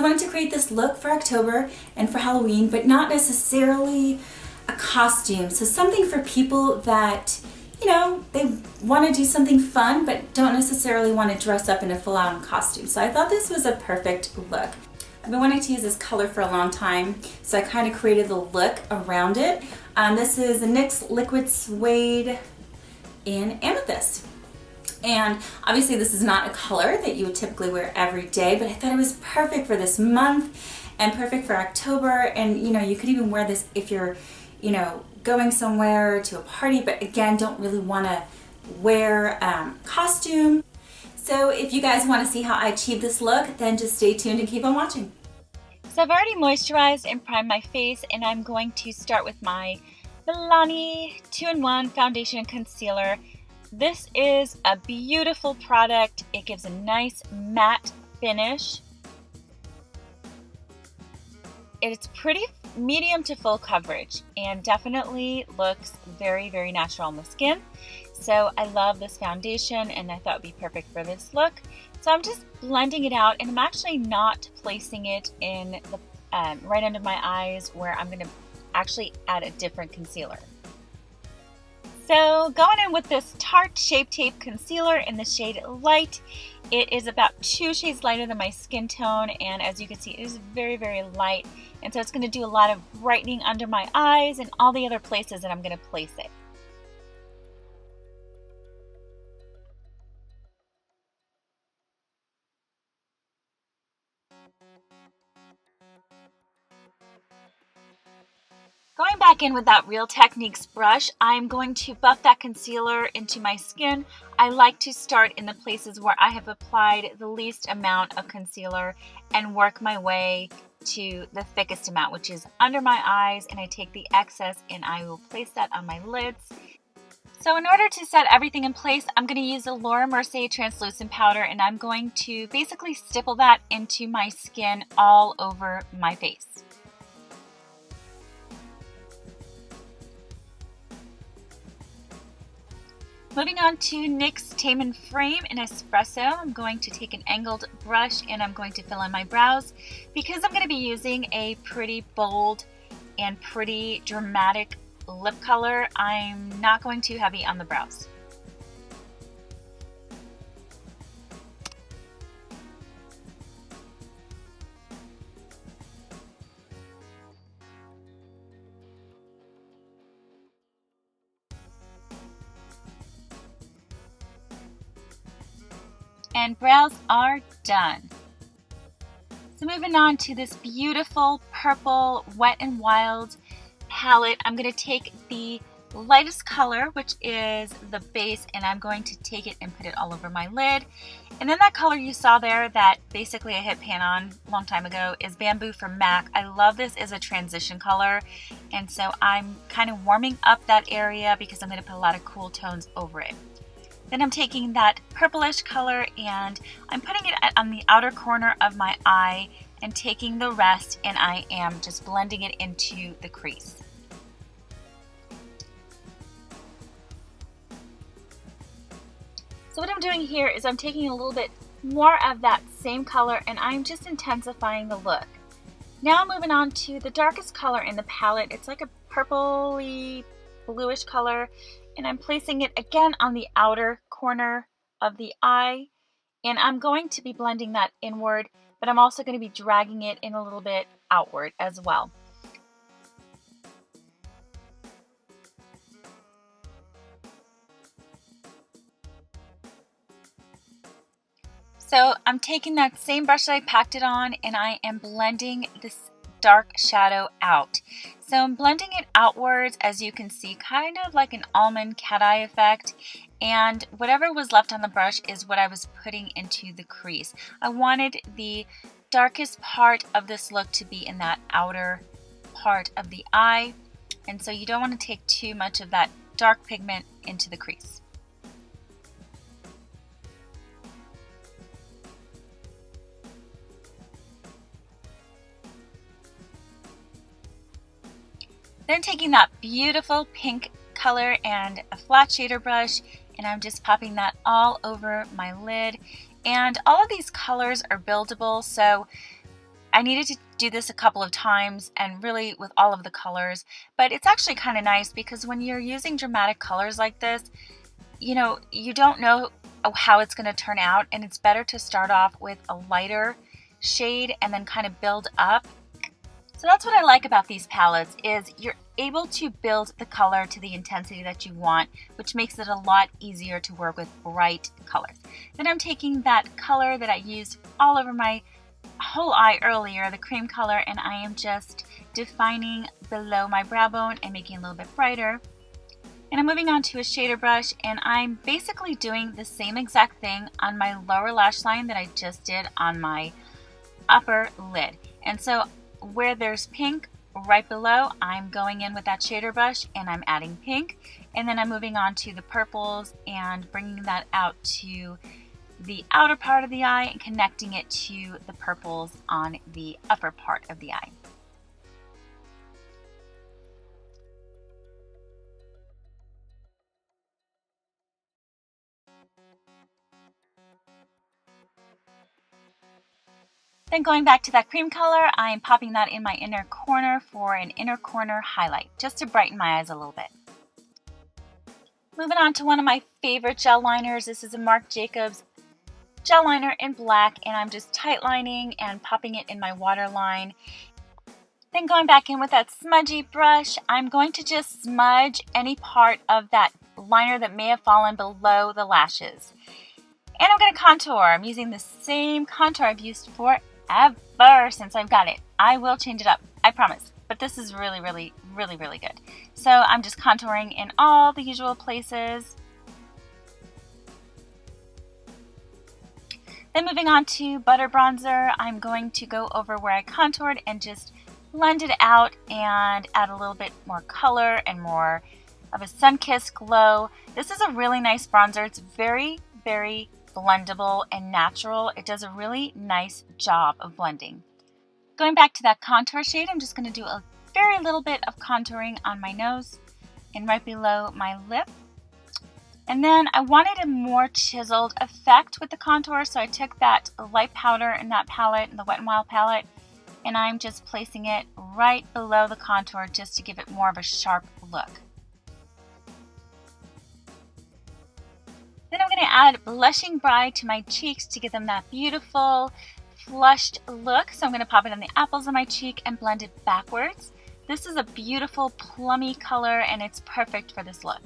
wanted to create this look for October and for Halloween, but not necessarily a costume. So something for people that, you know, they want to do something fun, but don't necessarily want to dress up in a full-on costume. So I thought this was a perfect look. I've been wanting to use this color for a long time, so I kind of created the look around it. This is the NYX Liquid Suede in Amethyst. And obviously this is not a color that you would typically wear every day, but I thought it was perfect for this month and perfect for October. And you know, you could even wear this if you're, you know, going somewhere to a party, but again, don't really want to wear costume. So if you guys want to see how I achieve this look, then just stay tuned and keep on watching. So I've already moisturized and primed my face, and I'm going to start with my Milani 2-in-1 Foundation and Concealer. This is a beautiful product. It gives a nice matte finish. It's pretty medium to full coverage and definitely looks very, very natural on the skin. So I love this foundation and I thought it would be perfect for this look. So I'm just blending it out, and I'm actually not placing it in the right under my eyes, where I'm going to actually add a different concealer. So going in with this Tarte Shape Tape Concealer in the shade Light. It is about 2 shades lighter than my skin tone, and as you can see, it is very, very light. And so it's going to do a lot of brightening under my eyes and all the other places that I'm going to place it. Going back in with that Real Techniques brush, I'm going to buff that concealer into my skin. I like to start in the places where I have applied the least amount of concealer and work my way to the thickest amount, which is under my eyes, and I take the excess and I will place that on my lids. So in order to set everything in place, I'm going to use the Laura Mercier translucent powder, and I'm going to basically stipple that into my skin all over my face. Moving on to NYX Tame and Frame in Espresso, I'm going to take an angled brush and I'm going to fill in my brows. Because I'm going to be using a pretty bold and pretty dramatic lip color, I'm not going too heavy on the brows. And brows are done. So moving on to this beautiful purple Wet n Wild palette, I'm going to take the lightest color, which is the base, and I'm going to take it and put it all over my lid. And then that color you saw there that basically I hit pan on a long time ago is Bamboo from MAC. I love this as a transition color, and so I'm kind of warming up that area because I'm going to put a lot of cool tones over it. Then I'm taking that purplish color and I'm putting it on the outer corner of my eye and taking the rest, and I am just blending it into the crease. So what I'm doing here is I'm taking a little bit more of that same color and I'm just intensifying the look. Now moving on to the darkest color in the palette. It's like a purpley bluish color, and I'm placing it again on the outer corner of the eye, and I'm going to be blending that inward, but I'm also going to be dragging it in a little bit outward as well. So I'm taking that same brush that I packed it on and I am blending this dark shadow out. So I'm blending it outwards, as you can see, kind of like an almond cat eye effect, and whatever was left on the brush is what I was putting into the crease. I wanted the darkest part of this look to be in that outer part of the eye, and so you don't want to take too much of that dark pigment into the crease. Then taking that beautiful pink color and a flat shader brush, and I'm just popping that all over my lid. And all of these colors are buildable, so I needed to do this a couple of times and really with all of the colors, but it's actually kind of nice because when you're using dramatic colors like this, you know, you don't know how it's going to turn out, and it's better to start off with a lighter shade and then kind of build up. So that's what I like about these palettes, is you're able to build the color to the intensity that you want, which makes it a lot easier to work with bright colors. Then I'm taking that color that I used all over my whole eye earlier, the cream color, and I am just defining below my brow bone and making it a little bit brighter. And I'm moving on to a shader brush, and I'm basically doing the same exact thing on my lower lash line that I just did on my upper lid. And so where there's pink right below, I'm going in with that shader brush and I'm adding pink, and then I'm moving on to the purples and bringing that out to the outer part of the eye and connecting it to the purples on the upper part of the eye. Then going back to that cream color, I'm popping that in my inner corner for an inner corner highlight, just to brighten my eyes a little bit. Moving on to one of my favorite gel liners. This is a Marc Jacobs gel liner in black, and I'm just tight lining and popping it in my waterline. Then going back in with that smudgy brush, I'm going to just smudge any part of that liner that may have fallen below the lashes. And I'm going to contour. I'm using the same contour I've used forever since I've got it. I will change it up, I promise. But this is really, really, really, really good. So I'm just contouring in all the usual places. Then moving on to butter bronzer, I'm going to go over where I contoured and just blend it out and add a little bit more color and more of a sun-kissed glow. This is a really nice bronzer. It's very, very blendable and natural. It does a really nice job of blending. Going back to that contour shade, I'm just going to do a very little bit of contouring on my nose and right below my lip. And then I wanted a more chiseled effect with the contour, so I took that light powder in that palette, in the Wet n Wild palette, and I'm just placing it right below the contour just to give it more of a sharp look. Then I'm going to add Blushing Bride to my cheeks to give them that beautiful flushed look. So I'm going to pop it on the apples of my cheek and blend it backwards. This is a beautiful plummy color, and it's perfect for this look.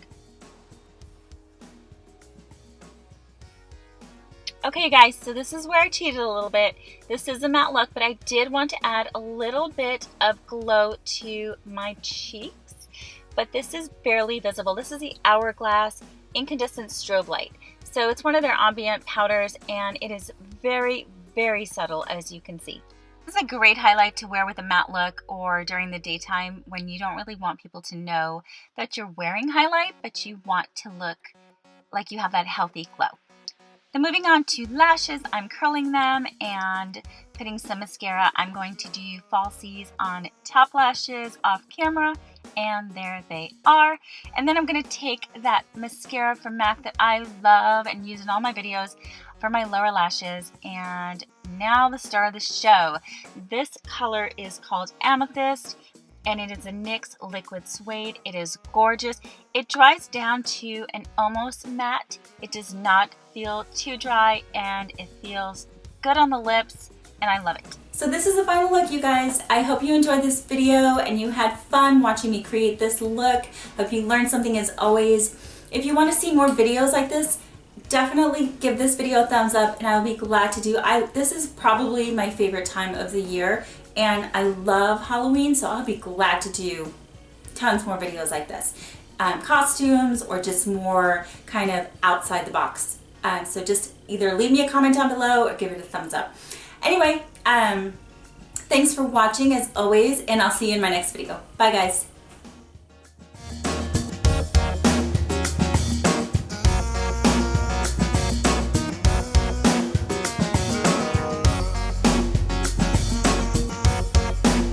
Okay guys, so this is where I cheated a little bit. This is a matte look, but I did want to add a little bit of glow to my cheeks, but this is barely visible. This is the Hourglass Incandescent Strobe Light. So it's one of their ambient powders, and it is very, very subtle, as you can see. This is a great highlight to wear with a matte look or during the daytime when you don't really want people to know that you're wearing highlight, but you want to look like you have that healthy glow. Then moving on to lashes, I'm curling them and putting some mascara. I'm going to do falsies on top lashes off camera, and there they are. And then I'm going to take that mascara from MAC that I love and use in all my videos for my lower lashes. And now the star of the show. This color is called Amethyst, and it is a NYX Liquid Suede. It is gorgeous. It dries down to an almost matte. It does not feel too dry, and it feels good on the lips, and I love it. So this is the final look, you guys. I hope you enjoyed this video and you had fun watching me create this look. Hope you learned something as always. If you want to see more videos like this, definitely give this video a thumbs up, and I'll be glad to do. This is probably my favorite time of the year, and I love Halloween, so I'll be glad to do tons more videos like this. Costumes or just more kind of outside the box. So just either leave me a comment down below or give it a thumbs up. Anyway, thanks for watching as always, and I'll see you in my next video. Bye guys.